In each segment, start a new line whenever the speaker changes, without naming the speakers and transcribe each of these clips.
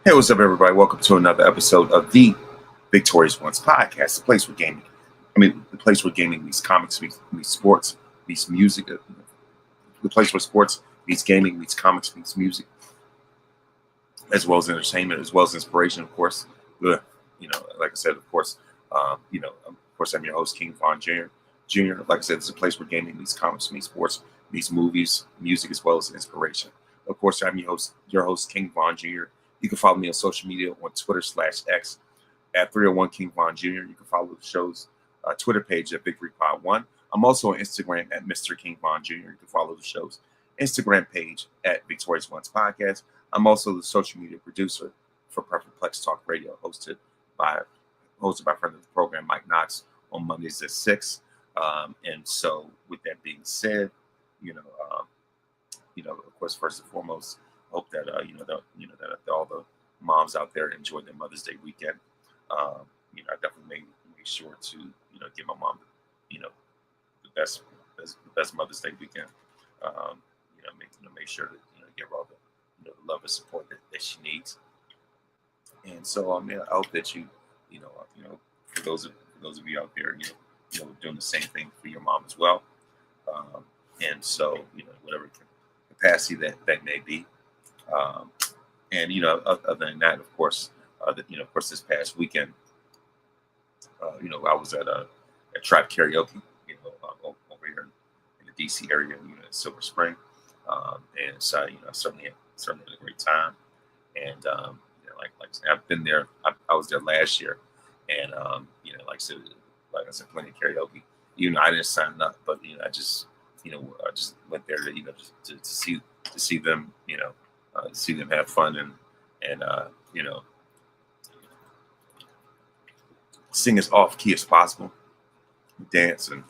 Hey, what's up, everybody? Welcome to another episode of the Victorious Ones podcast, the place where gaming, the place where gaming meets comics, meets sports, meets music, the place where sports meets gaming, meets comics, meets music, as well as entertainment, as well as inspiration, of course. Like I said, of course, I'm your host, King Von Jr. Like I said, it's a place where gaming meets comics, meets sports, meets movies, music, as well as inspiration. Of course, I'm your host, King Von Jr. You can follow me on social media on Twitter/X at 301 King Von Jr. You can follow the show's Twitter page at Victory Pod 1. I'm also on Instagram at Mr. King Von Jr. You can follow the show's Instagram page at Victorious Ones Podcast. I'm also the social media producer for Perfect Plex Talk Radio, hosted by friend of the program, Mike Knox, on Mondays at 6. And so, with that being said, of course, first and foremost, hope that that all the moms out there enjoy their Mother's Day weekend. I definitely make sure to give my mom the best Mother's Day weekend. Make sure to give her all the love and support that she needs. And so I hope that for those of you out there, doing the same thing for your mom as well. And so whatever capacity that may be. Other than that, of course, this past weekend, I was at Trap Karaoke, over here in the DC area, in Silver Spring, and so certainly had a great time. And like I said, I've been there. I was there last year, and like I said, plenty of karaoke. I didn't sign up, but I just went there to to see them, see them have fun and sing as off key as possible, dance and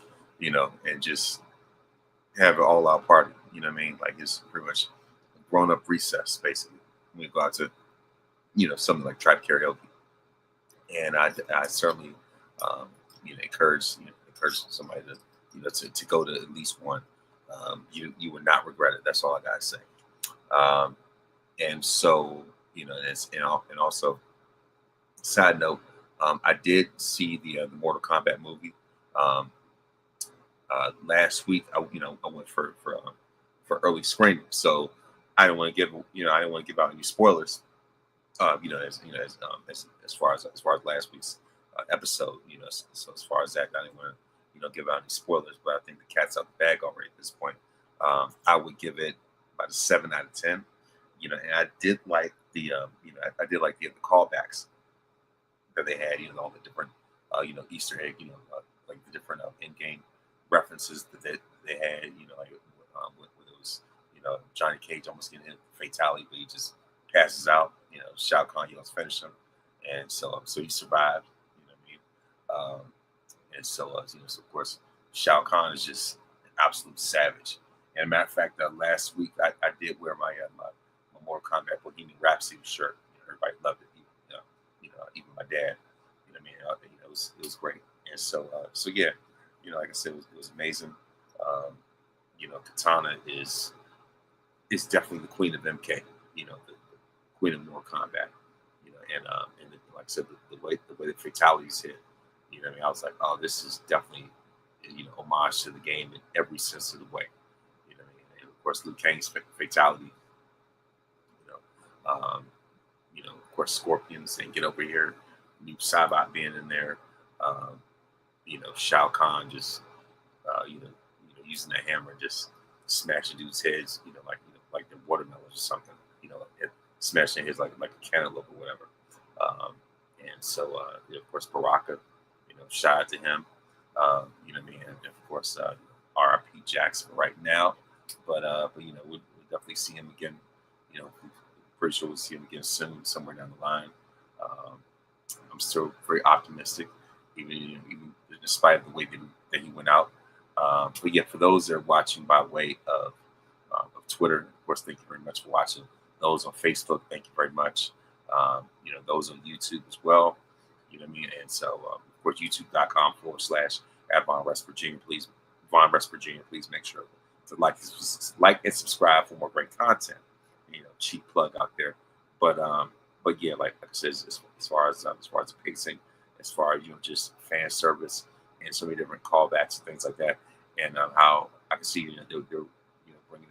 just have an all out party. You know what I mean? Like it's pretty much grown up recess basically. We go out to something like Trap Karaoke, and I certainly encourage somebody to go to at least one. You would not regret it. That's all I gotta say. And so and also side note, I did see the Mortal Kombat movie last week. I went for early screening, so I don't want to give out any spoilers. As far as last week's episode, so as far as that, I didn't want to give out any spoilers, but I think the cat's out the bag already at this point. I would give it about a 7 out of 10. And I did like the callbacks that they had, all the different Easter egg, like the different in-game references that they had, like with those, Johnny Cage almost getting hit fatality, but he just passes out. Shao Kahn yells finish him, and so he survived. You know what I mean? And so of course, Shao Kahn is just an absolute savage. And a matter of fact, last week I did wear my Mortal Kombat Bohemian Rhapsody shirt. Everybody loved it. Even my dad. What I mean? It was great. And so yeah, like I said, it was amazing. Katana is definitely the queen of MK. The queen of Mortal Kombat. Like I said, the way the fatalities hit. I mean? I was like, oh, this is definitely homage to the game in every sense of the way. What I mean? And of course, Liu Kang's fatality. Of course, Scorpions and Get Over Here, Noob Saibot being in there, Shao Kahn just, using the hammer, just smashing dudes' heads, like the watermelons or something, smashing his like a cantaloupe or whatever. And so, of course, Baraka, shout out to him, and of course, R.I.P. Jackson right now, but we'll definitely see him again, pretty sure we'll see him again soon, somewhere down the line. I'm still very optimistic, even despite the way that he went out. But yeah, for those that are watching by way of Twitter, of course, thank you very much for watching. Those on Facebook, thank you very much. Those on YouTube as well. What I mean? And so, of course, youtube.com/@VonWest Virginia. Please, Von West Virginia, please make sure to like and subscribe for more great content. Cheap plug out there. But but yeah, like I said, as far as pacing, as far as just fan service and so many different callbacks and things like that, and how I can see they're bringing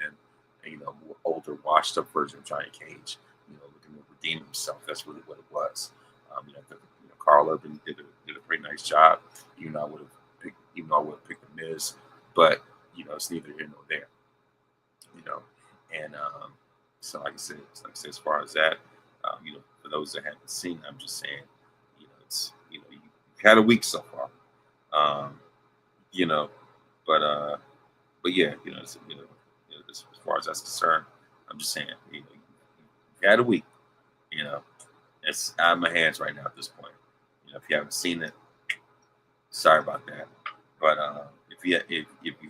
in more older, washed up version of Johnny Cage, looking to redeem himself. That's really what it was. I think Carl Urban did a pretty nice job. Even though I would have picked the Miz, but it's neither here nor there. You know, and so like I said, as far as that, for those that haven't seen, I'm just saying, it's you've had a week so far, um, you know, but yeah, as far as that's concerned, I'm just saying, you've had a week, you know, it's out of my hands right now at this point. If you haven't seen it, sorry about that, but if you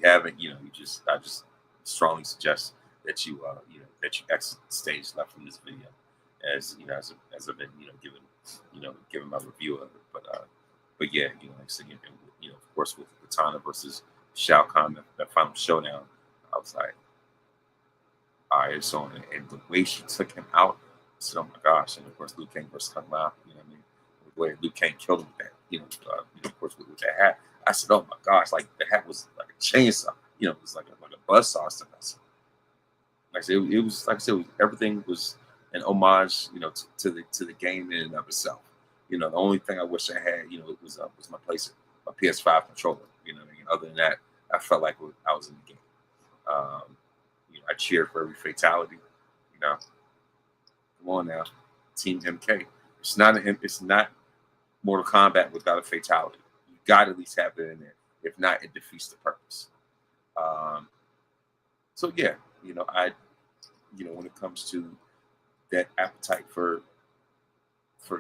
haven't, I just strongly suggest that that you exit the stage left from this video, as as I've been giving my review of it. But yeah, like I said, of course with Katana versus Shao Kahn, that final showdown, I was like, all right, it's on, and the way she took him out, I said, oh my gosh, and of course Liu Kang versus Kung Lao, you know what I mean, the way Liu Kang killed him with that, of course with that hat, I said, oh my gosh, like the hat was like a chainsaw, it was like a buzzsaw or something. Like I said, it was like I said, everything was an homage, to the game in and of itself. The only thing I wish I had, it was my PS5 controller. What I mean? Other than that, I felt like I was in the game. Um, I cheered for every fatality. Come on now, Team MK. It's not Mortal Kombat without a fatality. You got to at least have it in there. If not, it defeats the purpose. Um, so yeah, I when it comes to that appetite for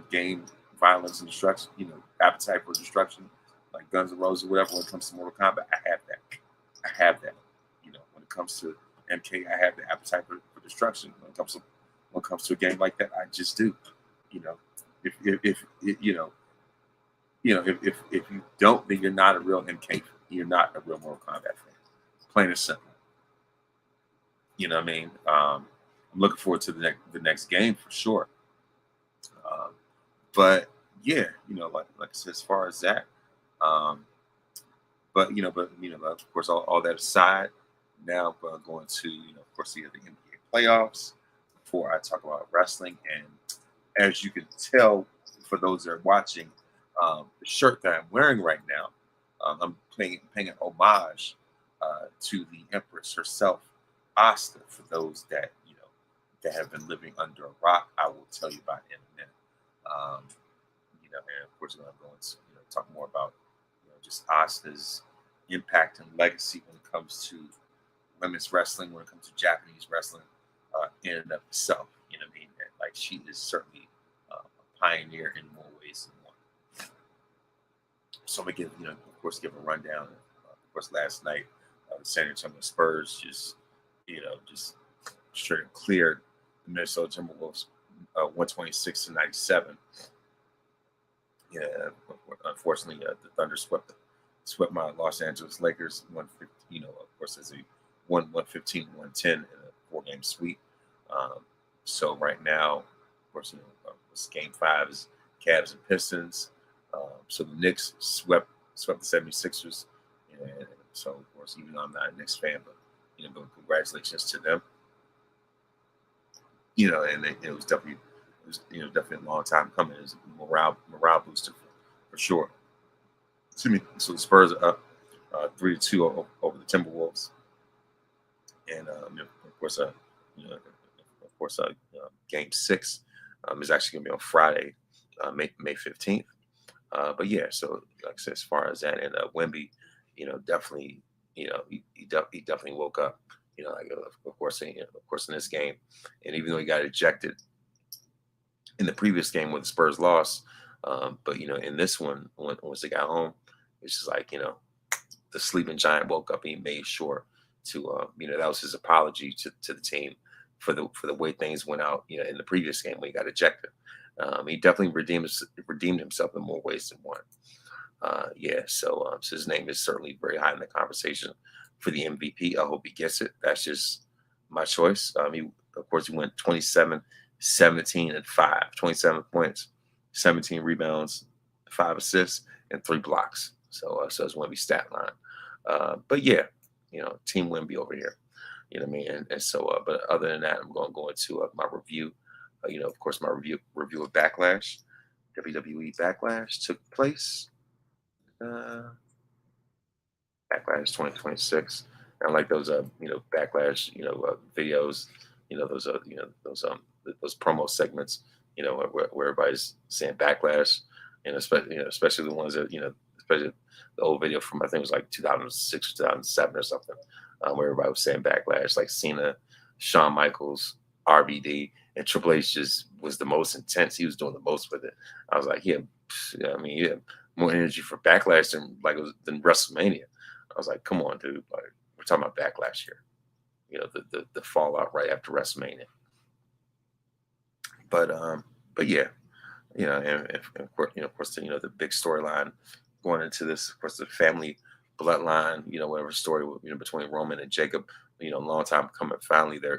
game violence and destruction, appetite for destruction, like Guns N' Roses or whatever. When it comes to Mortal Kombat, I have that. I have that. When it comes to MK, I have the appetite for destruction. When it comes to a game like that, I just do. You know, if if you don't, then you're not a real MK fan. You're not a real Mortal Kombat fan. Plain and simple. You know what I mean? I'm looking forward to the next game for sure. Um, but yeah, like I said, as far as that, um, but of course, all that aside, now going to of course the NBA playoffs. Before I talk about wrestling, and as you can tell, for those that are watching, the shirt that I'm wearing right now, I'm paying an homage to the Empress herself, Asuka. For those that that have been living under a rock, I will tell you about in a minute. Um, and of course, I'm going to talk more about just Asuka's impact and legacy when it comes to women's wrestling, when it comes to Japanese wrestling in and of itself. You know what I mean? And, like, she is certainly a pioneer in more ways than one. So I'm gonna give of course, give a rundown. Of course, last night the San Antonio Spurs just straight cleared the Minnesota Timberwolves 126-97. Yeah, unfortunately, the Thunder swept my Los Angeles Lakers 150. Of course, as a 115-110 in a 4-game sweep. So right now, of course, it's Game 5 is Cavs and Pistons. So the Knicks swept the 76ers, and so of course, even though I'm not a Knicks fan, but but congratulations to them. And it was definitely a long time coming. It was a morale booster for sure. Excuse me. So the Spurs are up 3-2 over the Timberwolves, and of course, Game 6 is actually going to be on Friday, May 15th. But yeah, so like I said, as far as that, and Wemby, definitely, he definitely woke up. Like of course in this game, and even though he got ejected in the previous game when the Spurs lost, but in this one, once they got home, it's just like the sleeping giant woke up and he made sure to that was his apology to the team for the way things went out in the previous game when he got ejected. He definitely redeemed himself in more ways than one. So his name is certainly very high in the conversation for the MVP. I hope he gets it. That's just my choice. He went 27, 17 and 5, 27 points, 17 rebounds, 5 assists, and 3 blocks. So it's Wemby stat line. But yeah, Team Wemby over here. You know what I mean? And but other than that, I'm going to go into my review. Of course, my review of Backlash. WWE Backlash took place. Backlash 2026. I like those Backlash videos. Those promo segments. Where everybody's saying Backlash, and especially the ones that especially the old video from I think it was like 2006, 2007 or something, where everybody was saying Backlash, like Cena, Shawn Michaels, RVD, and Triple H just was the most intense. He was doing the most with it. I was like, he had more energy for Backlash than WrestleMania. I was like, come on, dude. Like, we're talking about Backlash here. The fallout right after WrestleMania. But yeah, and of course, the big storyline going into this, of course, the family bloodline, whatever story, between Roman and Jacob, long time coming. Finally, they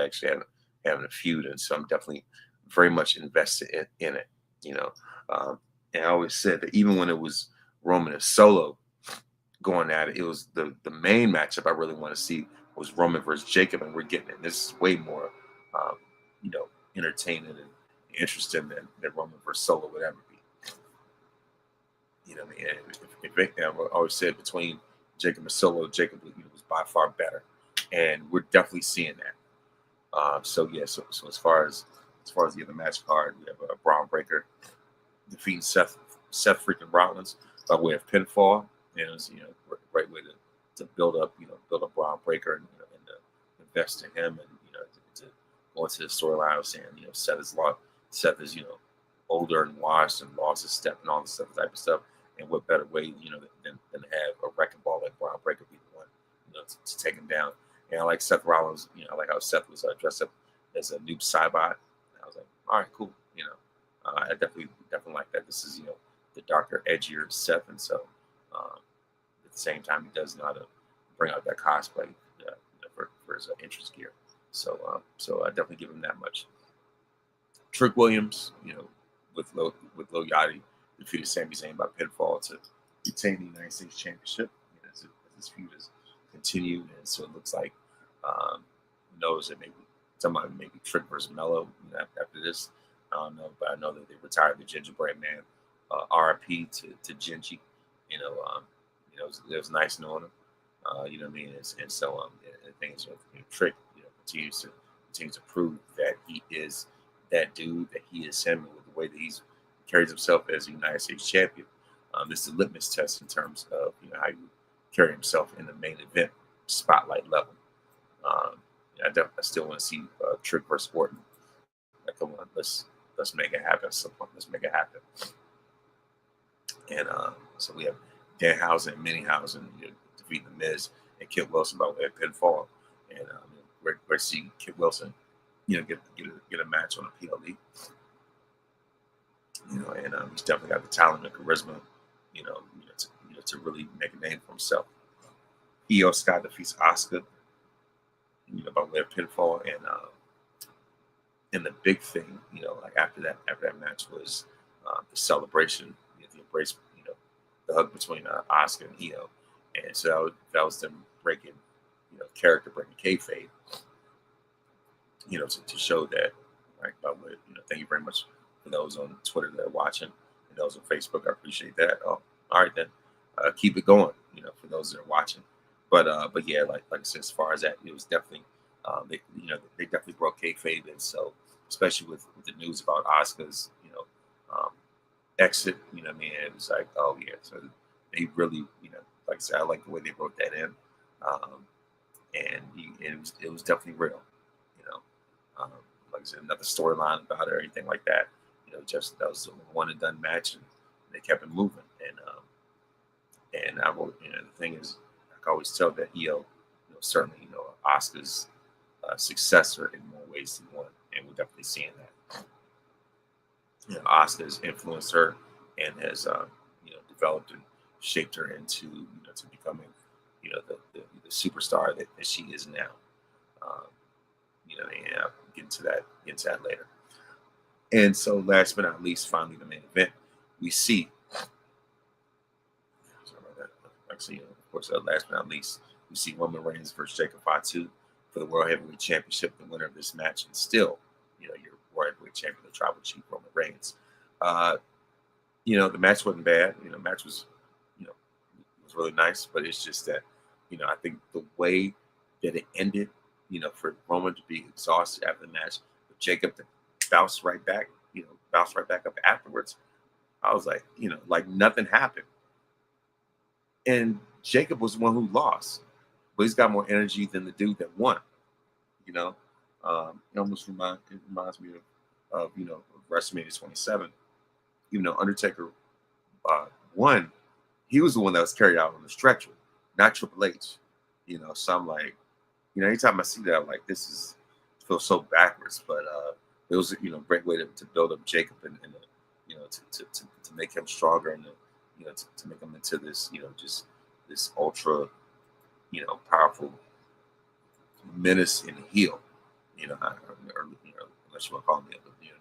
actually having a feud, and so I'm definitely very much invested in it. And I always said that even when it was Roman and Solo going at it, it was the main matchup I really want to see was Roman versus Jacob, and we're getting it. This is way more, um, entertaining and interesting than Roman versus Solo would ever be. I always said between Jacob and Solo, Jacob was by far better, and we're definitely seeing that. So as far as the other match card, we have a Braun Breaker defeating Seth freaking Rollins by way of pinfall, and it was great way to build up Braun Breaker and invest in him, and to go into the storyline of saying Seth is older and washed and lost his step and all this stuff type of stuff. And what better way, than have a wrecking ball like Braun Breaker be the one, to take him down. And I like Seth Rollins. I like how Seth was dressed up as a noob Cybot. I was like, all right, cool. I definitely like that. This is the darker, edgier Seth, and so at the same time, he does know how to bring out that cosplay for his interest gear. So I definitely give him that much. Trick Williams, with Lil Yachty, defeated Sami Zayn by pinfall to retain the United States Championship. As this feud has continued, and so it looks like who knows that maybe Trick versus Mello after this. I don't know, but I know that they retired the Gingerbread Man. RIP to Gingy. It was nice knowing him. You know what I mean? And so the things Trick continues to prove that he is that dude, that he is him, with the way that he's carries himself as a United States champion. This is a litmus test in terms of how you carry himself in the main event spotlight level. I still want to see Trick versus Orton. Like, come on, let's make it happen. Let's make it happen. And so we have Danhausen and Minninghausen defeating the Miz and Kit Wilson by way of pinfall. And we're seeing Kit Wilson, get a match on a PLE. And he's definitely got the talent and charisma, to really make a name for himself. Io Sky defeats Asuka, by way of pinfall, and the big thing, like after that match was the celebration, the embrace, the hug between Asuka and Io, and so that was them breaking, character breaking kayfabe, to show that, right? By the way, thank you very much for those on Twitter that are watching, and those on Facebook. I appreciate that. Oh, all right then, keep it going, for those that are watching. But yeah, like I said, as far as that, it was definitely they definitely broke kayfabe, and so especially with the news about Asuka's exit, it was like, oh yeah, so they really, like I said, I like the way they wrote that in, and it was definitely real, like I said, another storyline about it or anything like that, just that was a one and done match, and they kept it moving, and I wrote, the thing is, I can always tell that Io, certainly, Asuka's successor in more ways than one, and we're definitely seeing that. Asuka has influenced her and has developed and shaped her into to becoming the superstar that she is now. get into that later. And so, last but not least, finally, the main event, we see. Sorry about that. Actually, of course, last but not least, we see Roman Reigns versus Jacob Fatu for the World Heavyweight Championship. The winner of this match, and still, your World Heavyweight Champion, the Tribal Chief Roman Reigns. The match wasn't bad. The match was, was really nice, but it's just that, I think the way that it ended, for Roman to be exhausted after the match, but Jacob to bounce right back up afterwards. I was like, like nothing happened. And Jacob was the one who lost, but he's got more energy than the dude that won. It almost reminds me of WrestleMania 27. Undertaker won. He was the one that was carried out on the stretcher, not Triple H. So I'm like, anytime I see that, I'm like, this feels so backwards. But it was a great way to build up Jacob and to make him stronger and to make him into this just this ultra powerful menace and heel. Unless you want to call him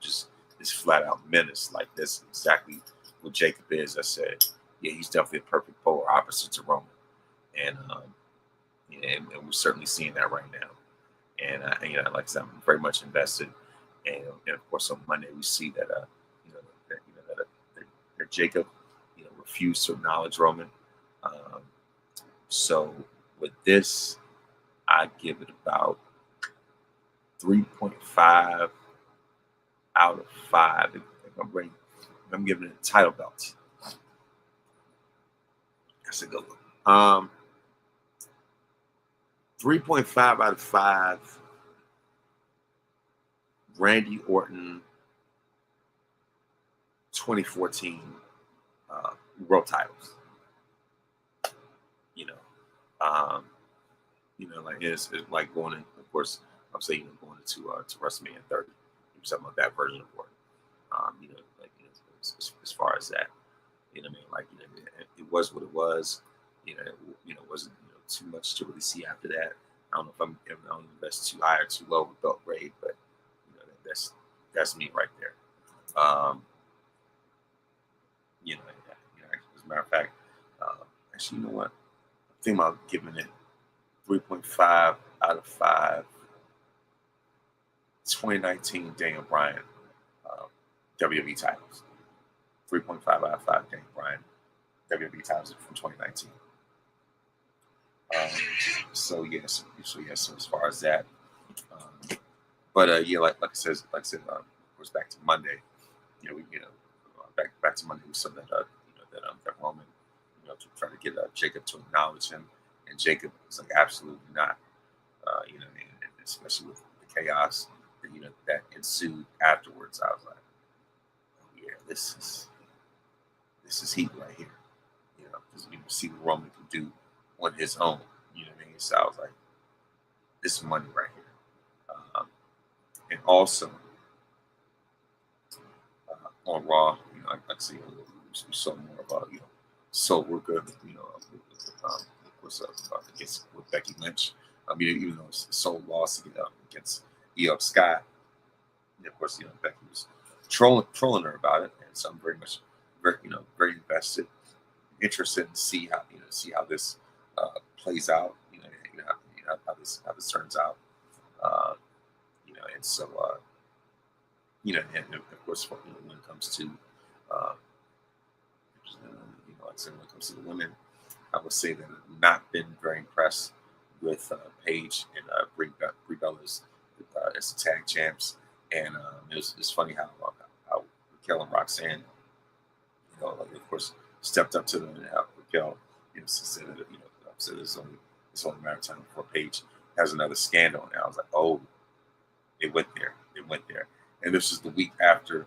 just this flat out menace. Like this exactly what Jacob is. I said, yeah, he's definitely a perfect polar opposite to Roman, and we're certainly seeing that right now. And like I said, I'm very much invested. And of course, on Monday we see that that Jacob refused to acknowledge Roman. So with this, I give it about 3.5 out of 5. I'm giving it a title belt. That's a good one. 3.5 out of 5. Randy Orton 2014 world titles. Like it's like going in. Of course, I'm saying going into to WrestleMania 30. You're talking about that version of Orton. As far as that, what I mean, like it was what it was. It wasn't too much to really see after that. I don't know if I don't know if that's too high or too low with belt grade, but that's me right there. As a matter of fact, actually, you know what? I think I'm giving it 3.5 out of 5. 2019 Daniel Bryan WWE titles. 3.5 out of 5 Daniel Bryan WWE titles from 2019. So as far as that, like I said, of course, back to Monday. Back to Monday, we saw that that Roman, to try to get Jacob to acknowledge him, and Jacob was like, absolutely not. And especially with the chaos that ensued afterwards, I was like, oh yeah, this is heat right here. Because see what Roman can do on his own. So I was like, this is money right here. And also on Raw, I see we saw more about Soul Worker, against with Becky Lynch. Even though Soul lost against Io Sky, and of course Becky was trolling her about it, and so I'm very very invested, interested in see how this plays out. How this turns out. And so and of course when it comes to like I said, when it comes to the women, I would say that I've not been very impressed with Paige and Brie Bella as the tag champs. And it's funny how Raquel and Roxanne, of course, stepped up to them, and how Raquel, said that said it's only a matter of time before Paige has another scandal. And I was like, oh, they went there, and this is the week after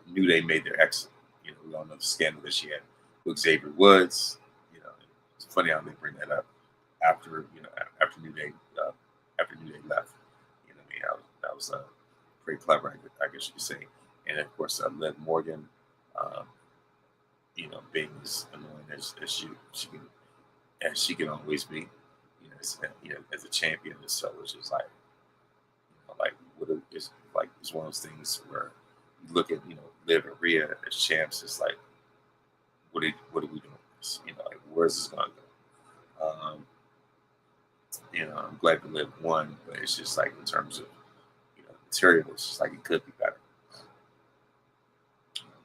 New Day made their exit. We all know the scandal that she had with Xavier Woods. It's funny how they bring that up after New Day left. That was pretty clever, I guess you could say. And of course, Liv Morgan, being as annoying as she can always be, as a champion. And so it's just like, it's one of those things where you look at Liv and Rhea as champs. It's like, what are we doing with this? Like, where's this going to go? I'm glad to Liv won, but it's just like in terms of material, it's just like it could be better.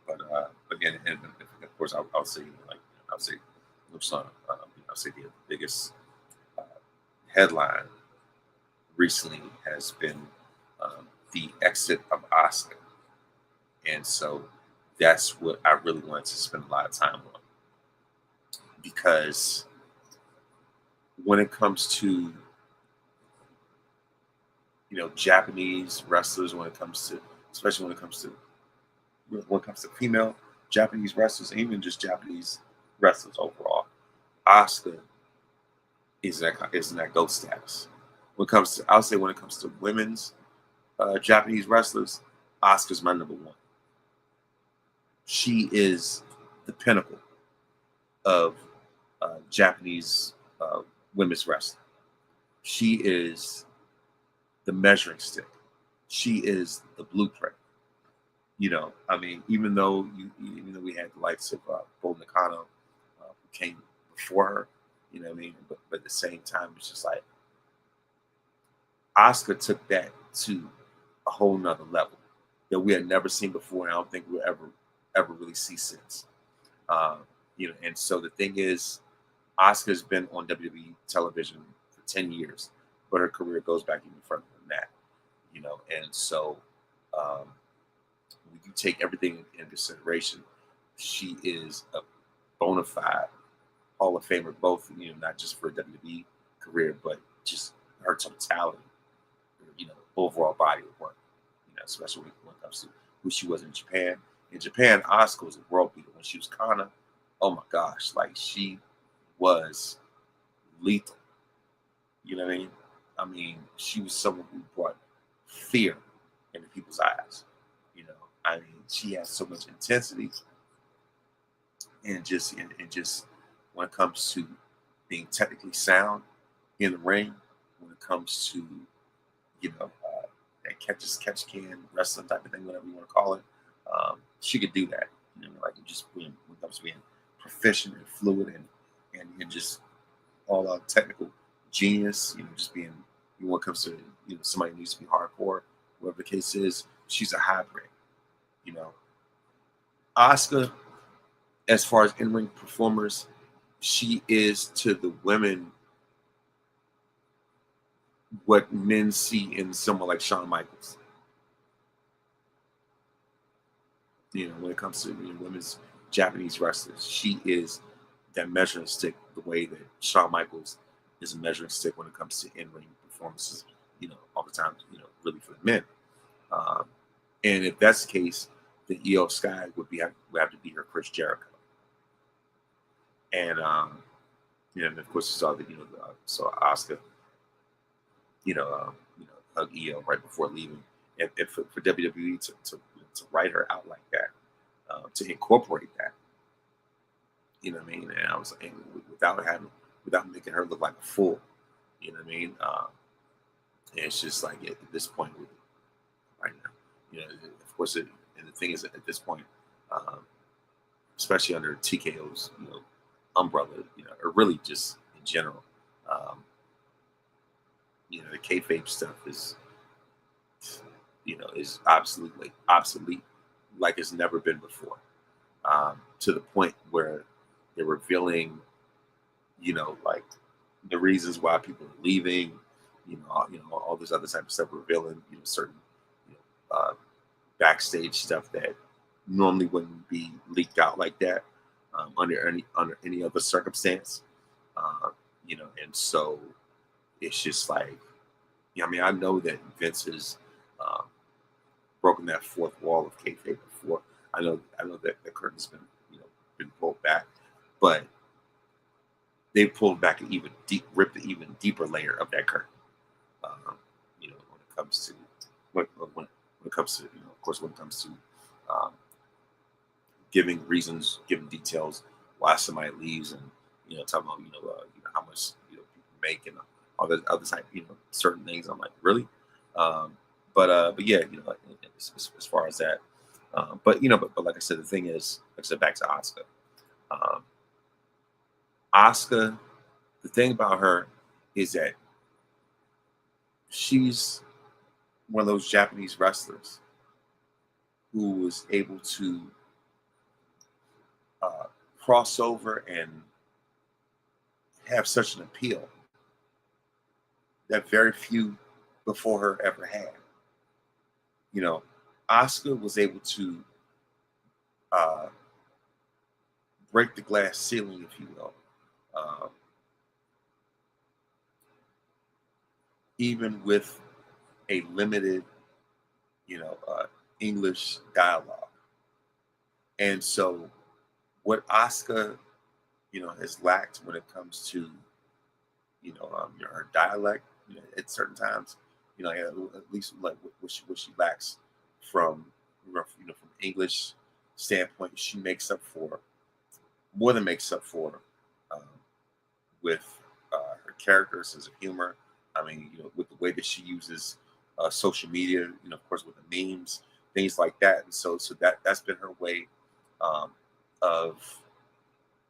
But again, and of course, I'll say I'll say I'll say the biggest headline recently has been the exit of Asuka, and so that's what I really wanted to spend a lot of time on, because when it comes to Japanese wrestlers, especially when it comes to female Japanese wrestlers, and even just Japanese wrestlers overall, Asuka is in that GOAT status. When it comes to women's Japanese wrestlers, Asuka's my number one. She is the pinnacle of Japanese women's wrestling. She is the measuring stick. She is the blueprint. Even though we had the likes of Bull Nakano who came before her, but at the same time, it's just like Asuka took that to a whole nother level that we had never seen before, and I don't think we'll ever really see since. And so the thing is, Asuka's been on WWE television for 10 years, but her career goes back even further than that. And so when you take everything in consideration, she is a bona fide Hall of Famer, both not just for a WWE career, but just her totality, overall body of work. Especially when it comes to who she was in Japan. In Japan, Asuka was a world beater. When she was Kana, oh my gosh, like she was lethal. You know what I mean? She was someone who brought fear into people's eyes. She has so much intensity, and just when it comes to being technically sound in the ring, when it comes to that catch can wrestling type of thing, whatever you want to call it, she could do that. Like just when it comes to being proficient and fluid and just all out technical genius. Just being when it comes to somebody who needs to be hardcore, whatever the case is, she's a hybrid. Asuka, as far as in-ring performers, she is to the women what men see in someone like Shawn Michaels. When it comes to women's Japanese wrestlers, she is that measuring stick the way that Shawn Michaels is a measuring stick when it comes to in-ring performances, all the time, really for the men. And if that's the case, then Io Sky would have to be her Chris Jericho. And and of course you saw that saw Asuka hug Io right before leaving, and for WWE to write her out like that, to incorporate that, and I was like, without making her look like a fool, and it's just like at this point right now, of course and the thing is, at this point, especially under TKO's umbrella, or really just in general, the kayfabe stuff is absolutely obsolete like it's never been before, to the point where they're revealing like the reasons why people are leaving, all this other type of stuff, revealing certain backstage stuff that normally wouldn't be leaked out like that, under any other circumstance, and so it's just like, I know that Vince has broken that fourth wall of kayfabe before. I know that the curtain's been pulled back, but they pulled back and ripped an even deeper layer of that curtain. When it comes to when it comes to of course, when it comes to giving reasons, giving details why somebody leaves, and talking about how much people make and all that other type certain things. I'm like, really? but yeah, like, as far as that, but like I said, the thing is, like I said, back to Asuka. Um, Asuka, the thing about her is that she's one of those Japanese wrestlers who was able to uh, cross over and have such an appeal that very few before her ever had. You know, Asuka was able to uh, break the glass ceiling, if you will, uh, even with a limited, you know, English dialogue. And so, what Asuka, has lacked when it comes to, her dialect, at certain times, at least like what she lacks from, from English standpoint, she makes up for more than makes up for um, with her character sense of humor. I mean, with the way that she uses social media, of course, with the memes, things like that, and so that's been her way um, of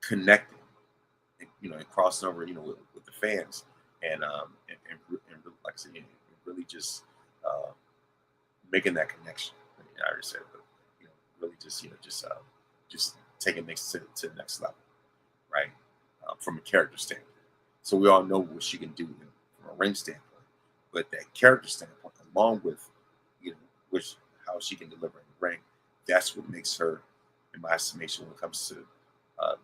connecting, and crossing over, with the fans, and like I said, really just uh, making that connection. I mean, I already said, but really just just taking things to the next level, right? From a character standpoint. So we all know what she can do from a ring standpoint, but that character standpoint, along with which how she can deliver in the ring, that's what makes her, in my estimation, when it comes to uh,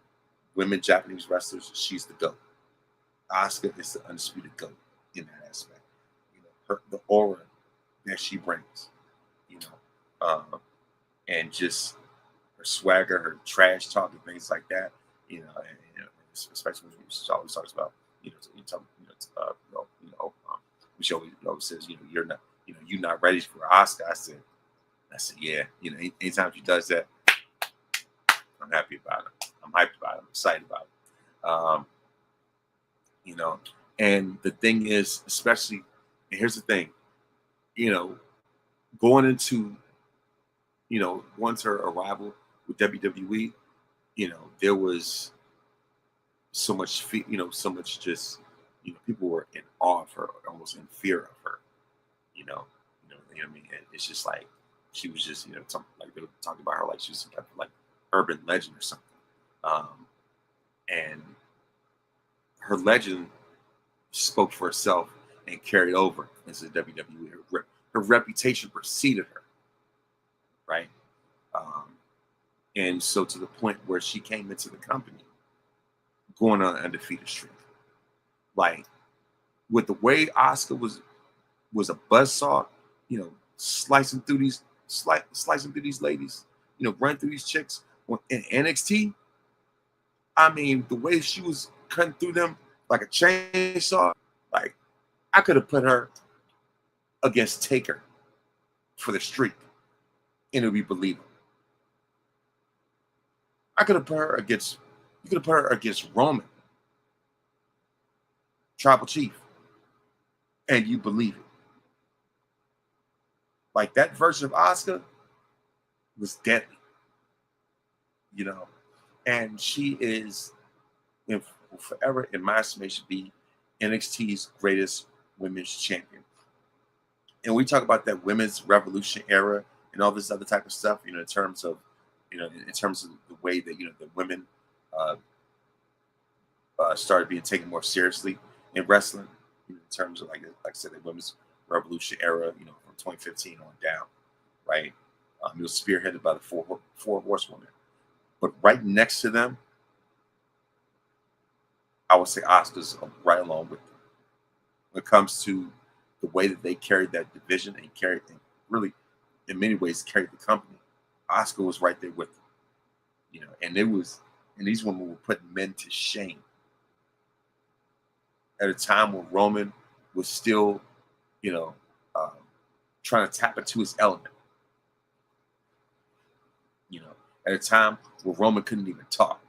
women Japanese wrestlers, she's the GOAT. Asuka is the undisputed GOAT in that aspect. The aura that she brings, you know, and just her swagger, her trash talk, and things like that. Especially when she always talks about, she always says, you're not, you're not ready for Oscar. I said, yeah, anytime she does that, I'm happy about it. I'm hyped about it. I'm excited about it. You know, and the thing is, especially, and here's the thing, you know, going into, once her arrival with WWE, there was so much, so much just, people were in awe of her, almost in fear of her, you know, what I mean? And it's just like, she was just, like they were talking about her like she was some type of like urban legend or something. Um, and her legend spoke for herself and carried over into the WWE. Her reputation preceded her, right? Um, and so to the point where she came into the company going on an undefeated streak. Like with the way Oscar was a buzzsaw, slicing through these ladies, running through these chicks in NXT. I mean, the way she was cutting through them like a chainsaw, like I could have put her against Taker for the streak, and it would be believable. I could have put her against, you could have put her against Roman, Tribal Chief, and you believe it. Like that version of Asuka was deadly, you know, and she is, will forever, in my estimation, be NXT's greatest women's champion. And we talk about that women's revolution era and all this other type of stuff, in terms of the way that the women uh, started being taken more seriously in wrestling, in terms of like I said, the women's revolution era, from 2015 on down, right? It was spearheaded by the four horsewomen, but right next to them, I would say Oscar's right along with them when it comes to the way that they carried that division and really, in many ways, carried the company. Oscar was right there with them, and these women were putting men to shame at a time when Roman was still, you know, um, trying to tap into his element. At a time where Roman couldn't even talk.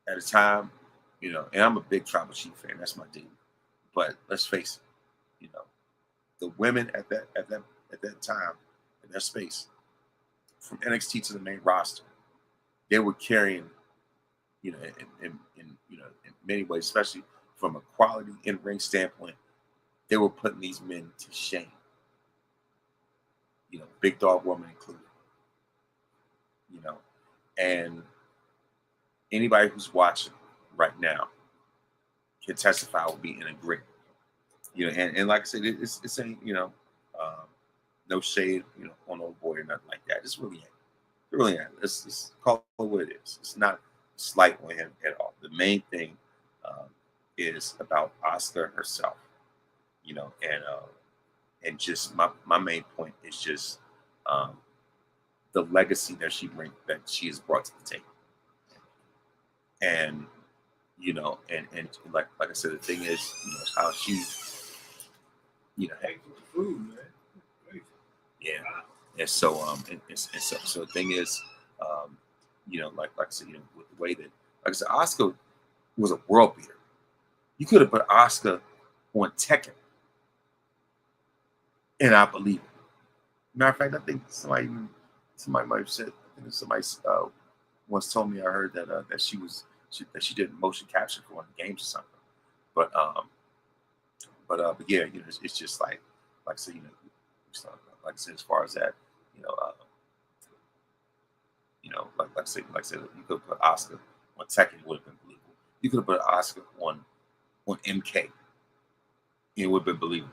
At a time, and I'm a big Tribal Chief fan. That's my dude. But let's face it, the women at that time, in that space, from NXT to the main roster, they were carrying, you know, in you know, in many ways, especially from a quality in ring standpoint, they were putting these men to shame. You know, Big Dog Woman included. You know, and anybody who's watching right now can testify will be in agreement. You know, and like I said, it's ain't, you know, no shade, you know, on old boy or nothing like that. It's really ain't. It really ain't. It's call it what it is. It's not slight on him at all. The main thing is about Asuka herself. You know, and just my main point is just the legacy that she has brought to the table. And you know, and like I said, the thing is, you know, how she, you know,
Food, man.
yeah, and so so the thing is, you know, like I said, you know, with the way that, like I said, Asuka was a world beater. You could have put Asuka on Tekken, and I believe it. Matter of fact, I think somebody might have said, I think somebody once told me, I heard that that she did motion capture for one of the games or something. But but yeah, you know, it's just like I said, you know, like I said, as far as that, you know, like I said, you could put Asuka on Tekken, it would have been believable. You could have put Asuka on MK, it would have been believable.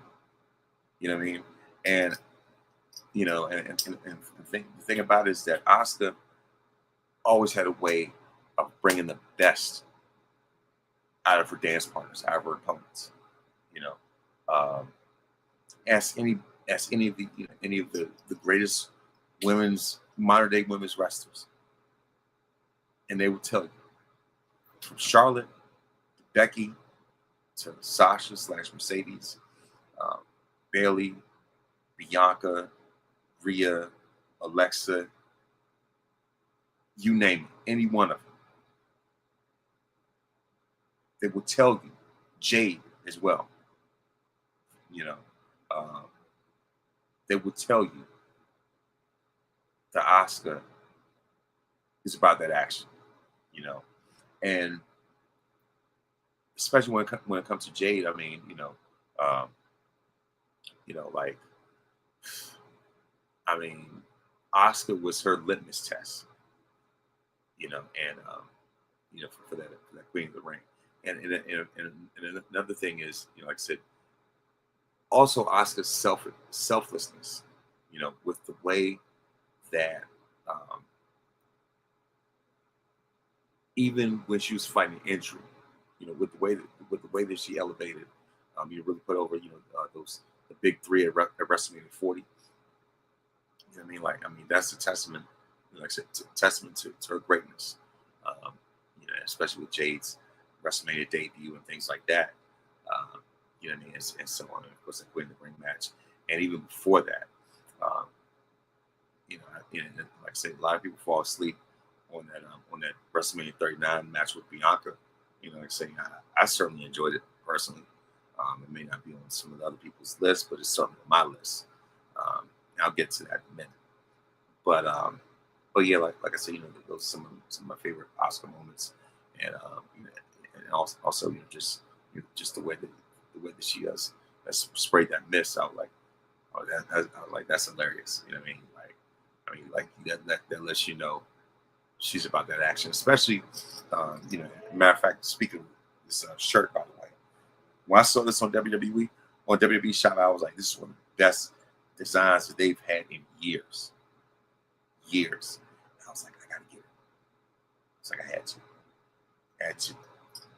You know what I mean? And you know, and the thing about it is that Asuka always had a way of bringing the best out of her dance partners, out of her opponents. You know, um, as any of the, you know, any of the greatest modern day women's wrestlers, and they will tell you, from Charlotte to Becky to Sasha / Mercedes, um, Bailey, Bianca, Rhea, Alexa, you name it, any one of them, they will tell you, Jade as well. You know, um, they will tell you the Asuka is about that action. You know, and especially when it comes to Jade, I mean, um, like, I mean, Oscar was her litmus test, and for that Queen of the Ring, and another thing is, like I said, also Oscar's selflessness, with the way that even when she was fighting injury, with the way that she elevated, really put over, those the big three at WrestleMania 40. You know what I mean? Like, I mean, that's a testament, like I said, testament to her greatness. Um, especially with Jade's WrestleMania debut and things like that. Um, you know what I mean? And so on. And of course, the Queen of the Ring match, and even before that, um, like I said, a lot of people fall asleep on that WrestleMania 39 match with Bianca. Like I say, I certainly enjoyed it personally. It may not be on some of the other people's list, but it's certainly on my list. I'll get to that in a minute. But yeah, like I said, those are some of my favorite Oscar moments, and and also just the way that she has sprayed that mist out, like, oh, like, that's hilarious. You know what I mean? Like that lets you know she's about that action, especially matter of fact, speaking of this shirt, by the way, when I saw this on WWE Shop, I was like, this is one of the best designs that they've had in years. And I was like, I gotta get it. It's like I had to,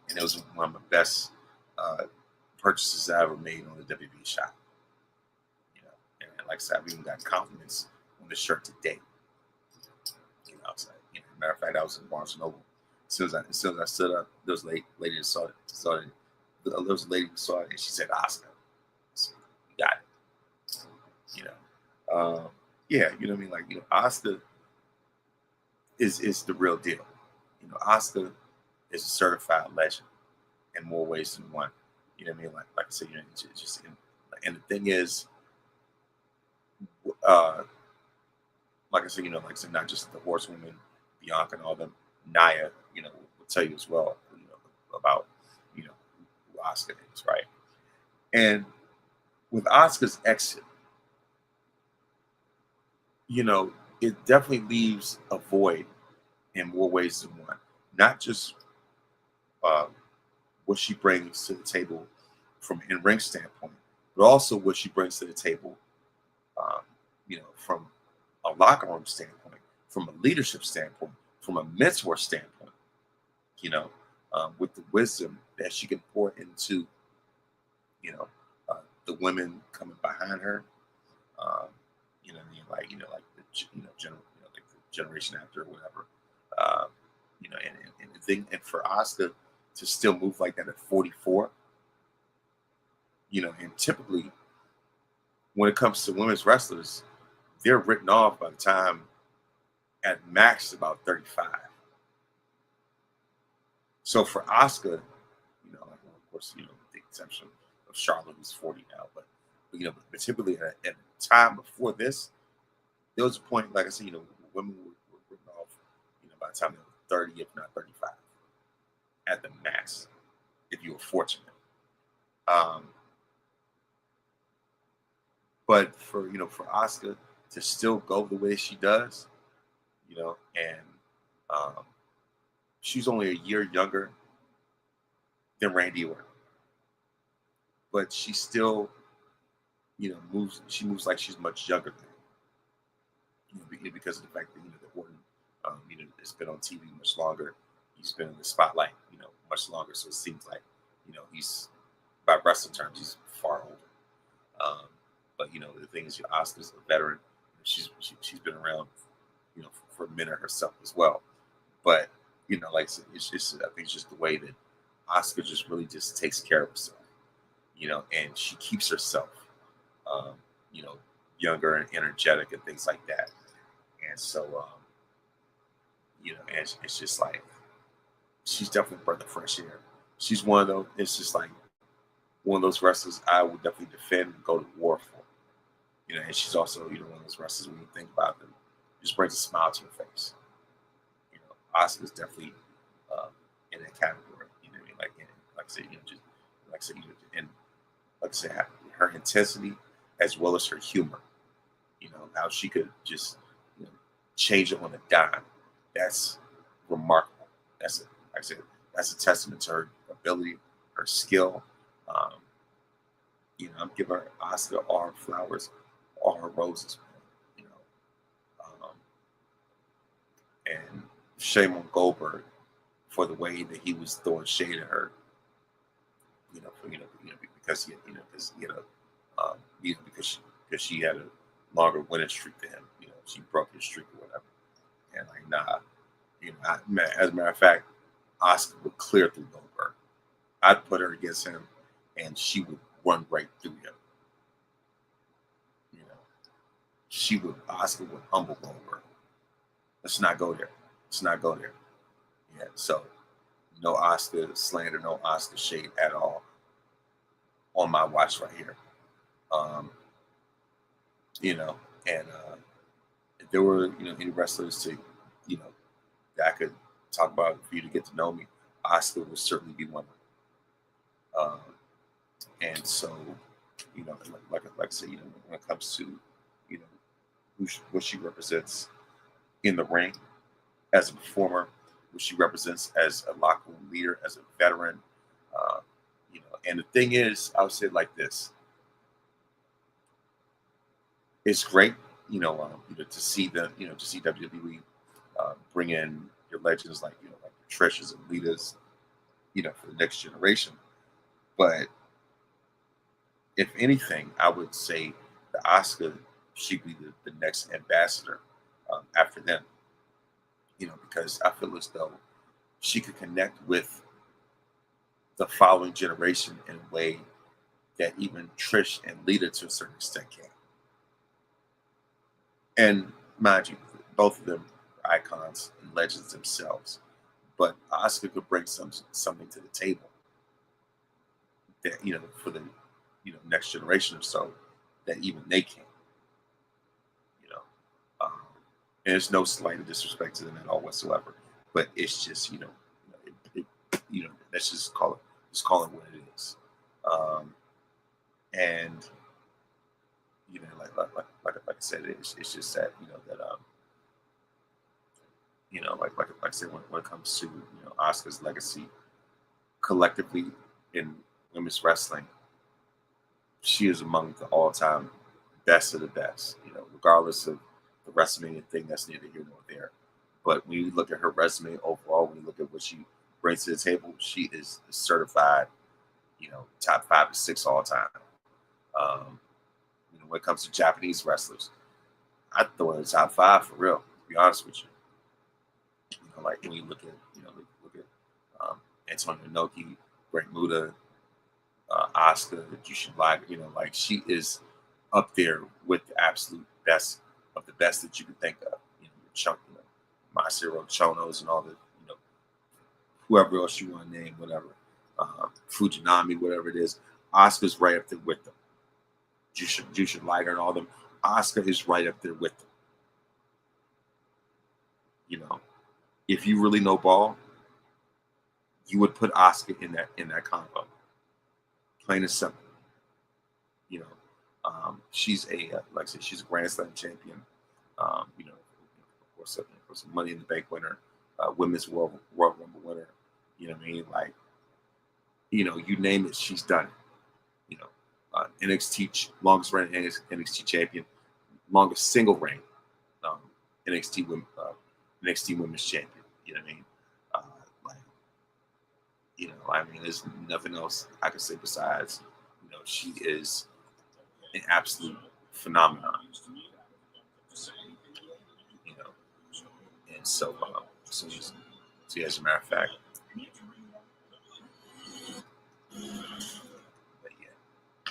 and it was one of my best purchases I ever made on the WWE Shop. And like I said, I've even got compliments on the shirt today. Outside. Matter of fact, I was in Barnes and Noble. As soon as I stood up, there was a lady saw it. There was a lady who saw it, and she said, "Oscar, so, you got it." Yeah, you know what I mean. Like, Oscar is the real deal. Oscar is a certified legend in more ways than one. You know what I mean. Like I said, just and the thing is, like I said, like I said, not just the horsewomen, Bianca and all them, Naya, will tell you as well, about, who Asuka is, right? And with Asuka's exit, you know, it definitely leaves a void in more ways than one. Not just uh, what she brings to the table from an in-ring standpoint, but also what she brings to the table, um, from a locker room standpoint, from a leadership standpoint, from a mentor standpoint, you know, with the wisdom that she can pour into, you know, the women coming behind her, um, like the, like the generation after or whatever, uh, and the thing, and for Asuka to still move like that at 44, and typically when it comes to women's wrestlers, they're written off by the time at max about 35. So for Asuka, like, of course, with the exception of Charlotte, who's 40 now, but typically at a time before this, there was a point, like I said, women were written off, by the time they were 30, if not 35, at the max, if you were fortunate. Um, but for Asuka to still go the way she does, and um, she's only a year younger than Randy Orton, but she still, moves. She moves like she's much younger than because of the fact that that Orton, has been on TV much longer. He's been in the spotlight, much longer. So it seems like, he's by wrestling terms, he's far older. But the thing is, Asuka's a veteran. She's been around, for a minute herself as well. But like I said, it's just I think it's just the way that Asuka just really just takes care of herself, and she keeps herself, um, you know, younger and energetic and things like that. And so, and it's just like she's definitely a breath of fresh air. She's one of those. It's just like one of those wrestlers I would definitely defend and go to war for. And she's also one of those wrestlers when you think about them, just brings a smile to your face. Oscar's definitely in that category. What I mean? Like I said, just like I said, and like I said, her intensity as well as her humor. How she could just change it on a dime. That's remarkable. Like I said, that's a testament to her ability, her skill. Um, I'm giving her Oscar all her flowers, all her roses. Um, and shame on Goldberg for the way that he was throwing shade at her. Because because he had because she had a longer winning streak than him. She broke his streak or whatever. And like, nah, as a matter of fact, Oscar would clear through Goldberg. I'd put her against him, and she would run right through him. Oscar would humble Goldberg. Let's not go there. Let's not go there. Yeah. So no Oscar slander, no Oscar shade at all on my watch right here. And if there were, any wrestlers to, that I could talk about for you to get to know me, Oscar would certainly be one of them. And so, like I said, when it comes to, what she represents in the ring as a performer, what she represents as a locker room leader, as a veteran, uh, and the thing is, I would say it like this: it's great, to see to see WWE bring in your legends like like Trish's and Lita's, for the next generation. But if anything, I would say the Oscar should be the next ambassador after them. Because I feel as though she could connect with the following generation in a way that even Trish and Lita to a certain extent can. And mind you, both of them are icons and legends themselves. But Oscar could bring something to the table that for the next generation or so that even they can. And there's no slight disrespect to them at all whatsoever. But it's just, let's just call it what it is. And like I said, it's just that like I said, when it comes to Asuka's legacy collectively in women's wrestling, she is among the all-time best of the best. Regardless of the WrestleMania thing, that's neither here nor there. But when you look at her resume overall, when you look at what she brings to the table, she is certified, top 5 to 6 all time. When it comes to Japanese wrestlers, I throw in the top 5 for real. To be honest with you, like when you look at Antonio Inoki, Great Muta, Asuka, Jushin Liger, like she is up there with the absolute best of the best that you can think of. Masahiro Chonos and all the, whoever else you want to name, whatever, Fujinami, whatever it is. Asuka's right up there with them. Jushin Liger and all them. Asuka is right up there with them. If you really know ball, you would put Asuka in that combo. Plain and simple. She's like I said, she's a Grand Slam champion. Of course, Money in the Bank winner, Women's World Rumble winner. You know what I mean? Like, you name it, she's done it. NXT longest reigning NXT champion, longest single reign NXT Women's champion. You know what I mean? There's nothing else I can say besides, she is an absolute phenomenon. And so as a matter of fact, but yeah,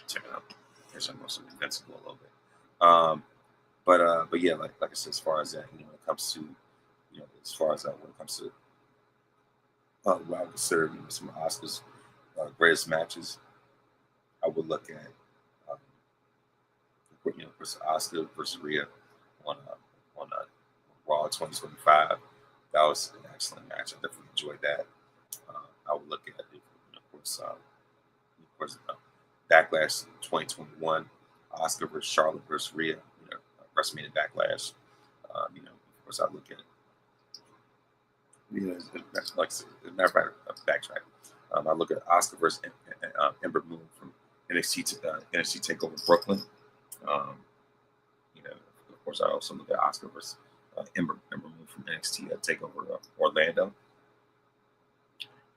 check it out. Here's almost invincible a little bit. But yeah, like I said, as far as that, when it comes to, when it comes to what I would consider some of Asuka's greatest matches, I would look at, Asuka versus Rhea on Raw 2025. That was an excellent match. I definitely enjoyed that. I would look at, Backlash 2021, Asuka versus Charlotte versus Rhea, WrestleMania Backlash. Of course, I look at, like as a matter of fact, backtrack. I look at Asuka versus Ember Moon from NXT Takeover Brooklyn. Of course, I also look at Asuka versus Ember Moon from NXT Takeover Orlando.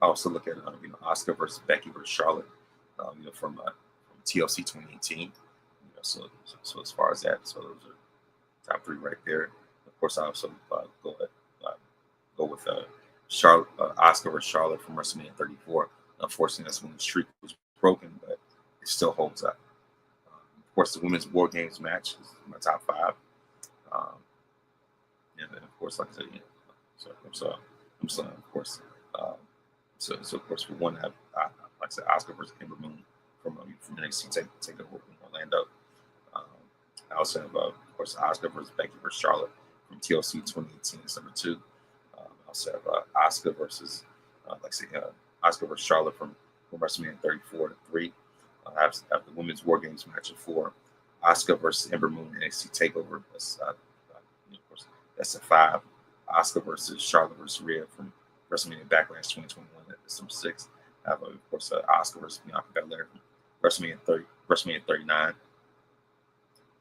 I also look at Asuka versus Becky versus Charlotte, from TLC 2018. So as far as that, so those are top 3 right there. Of course, I also go with Charlotte, Asuka versus Charlotte from WrestleMania 34. Unfortunately, that's when the streak was broken, but it still holds up. Of course, the women's War Games match is my top 5. And then, of course, like I said, of course. So of course, for one, like I said, Asuka versus Ember Moon from NXT Takeover Orlando. I also have, of course, Asuka versus Becky versus Charlotte from TLC 2018. That's number 2. I also have Asuka versus, Asuka versus Charlotte from WrestleMania 34 to 3. I have the women's War Games match at 4. Asuka versus Ember Moon NXT Takeover. Of course, that's at 5. Asuka versus Charlotte versus Rhea from WrestleMania Backlash 2021. That's number 6. I have, of course, Asuka versus Bianca Belair from WrestleMania 39.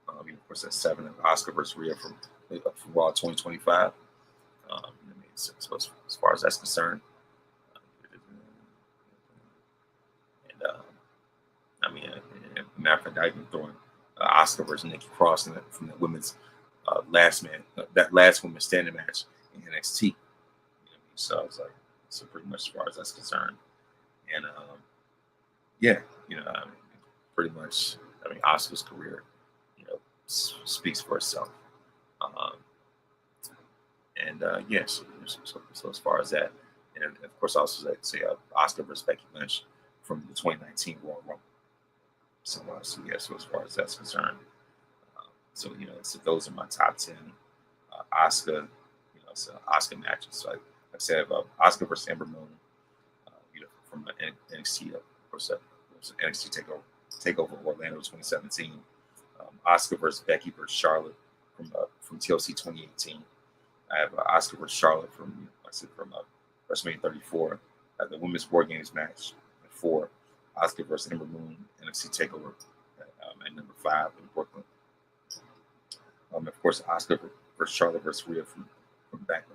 Of course, that's 7. Asuka versus Rhea from Raw 2025. So as far as that's concerned, matter of fact, I even throwing Asuka versus Nikki Cross from the women's last women's standing match in NXT. So I was like, so pretty much as far as that's concerned, and pretty much, Asuka's career, speaks for itself. So as far as that, and of course, I also say Asuka versus Becky Lynch from the 2019 Royal Rumble. So as far as that's concerned, so those are my top 10 Asuka, so Asuka matches. So like I said, Asuka versus Ember Moon, from NXT, of course, NXT Takeover Orlando 2017. Asuka versus Becky versus Charlotte from TLC 2018. I have Asuka versus Charlotte from WrestleMania 34. I have the Women's War Games match at 4. Asuka versus Ember Moon NXT Takeover at number 5 in Brooklyn. Of course, Asuka versus Charlotte versus Rhea from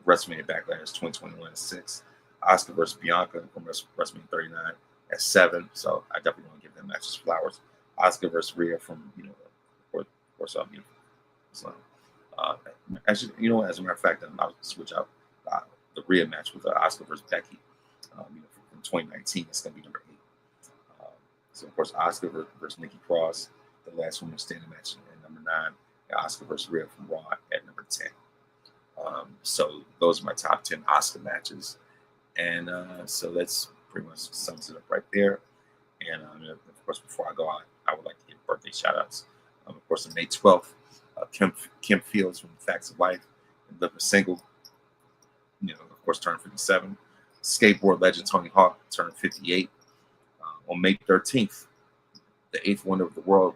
WrestleMania Backlash 2021 at 6. Asuka versus Bianca from WrestleMania 39 at 7. So I definitely want to give them matches flowers. Asuka versus Rhea from of course, so, actually, as a matter of fact, I'll switch out the Rhea match with Asuka versus Becky. From 2019, it's going to be number 8. So of course, Asuka versus Nikki Cross, the last woman standing match at number 9. And Asuka versus Rhea from Raw at number 10. So those are my top 10 Asuka matches, and so that's pretty much sums it up right there. And of course, before I go out, I would like to give birthday shout outs. Of course, on May 12th, Kim Fields from Facts of Life and Living Single, of course, turned 57. Skateboard legend Tony Hawk turned 58. On May 13th, the 8th wonder of the world,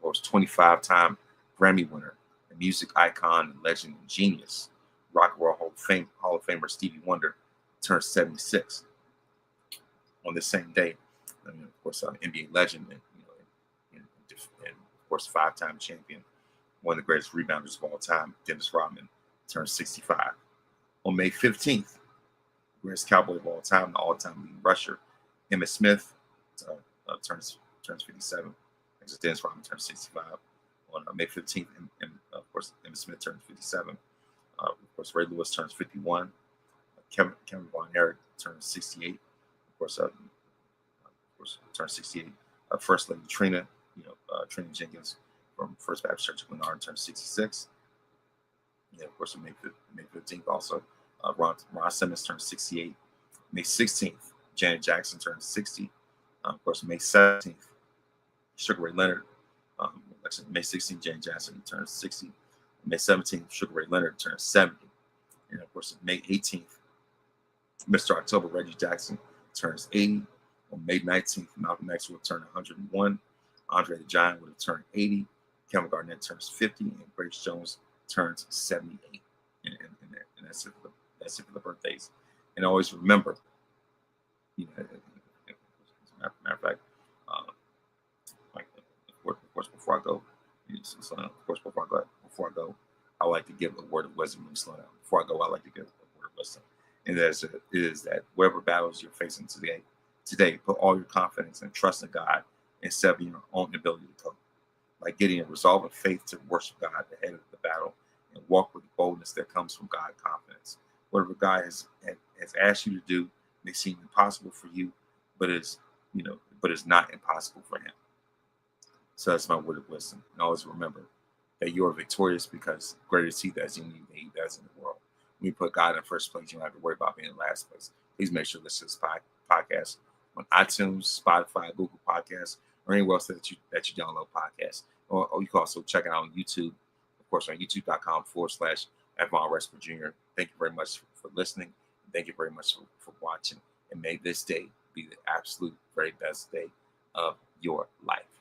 was 25-time Grammy winner, and music icon and legend and genius, Rock and Roll Hall of Famer Stevie Wonder turned 76. On the same day, and of course, NBA legend and of course, 5-time champion, one of the greatest rebounders of all time, Dennis Rodman, turned 65. On May 15th, greatest cowboy of all time, the all-time leading rusher, Emmitt Smith, turns 57. Dennis Rodman turned 65. On May 15th, and of course, Emmitt Smith turns 57. Of course, Ray Lewis turns 51. Kevin Von Erich turns 68. Of course, turns 68. First Lady Trina, Trina Jenkins from First Baptist Church of Glenarm turns 66. Of course, on May 15th, also, Ron Simmons turns 68. May 16th, Janet Jackson turns 60. Of course, May 17th, Sugar Ray Leonard. May 16th, Janet Jackson turns 60. May 17th, Sugar Ray Leonard turns 70. And of course, May 18th, Mr. October Reggie Jackson turns 80. On May 19th, Malcolm X will turn 101. Andre the Giant would have turned 80. Kevin Garnett turns 50. And Grace Jones turns 78. And that's it for the birthdays. And always remember, as a matter of fact, of course, before I go, I would like to give a word of wisdom. Before I go, I like to give a word of wisdom. And that is that whatever battles you're facing today, put all your confidence and trust in God instead of your own ability to cope. Like getting a resolve and faith to worship God ahead of the battle and walk with the boldness that comes from God confidence. Whatever God has asked you to do may seem impossible for you, but it's not impossible for Him. So that's my word of wisdom. And always remember that you are victorious because greater is He that is in you than He that is in the world. When you put God in first place, you don't have to worry about being in last place. Please make sure to listen to this podcast on iTunes, Spotify, Google Podcasts, or anywhere else that you download podcasts. Or you can also check it out on YouTube, of course, on youtube.com/Avon Westbrook Jr. Thank you very much for listening. Thank you very much for watching. And may this day be the absolute very best day of your life.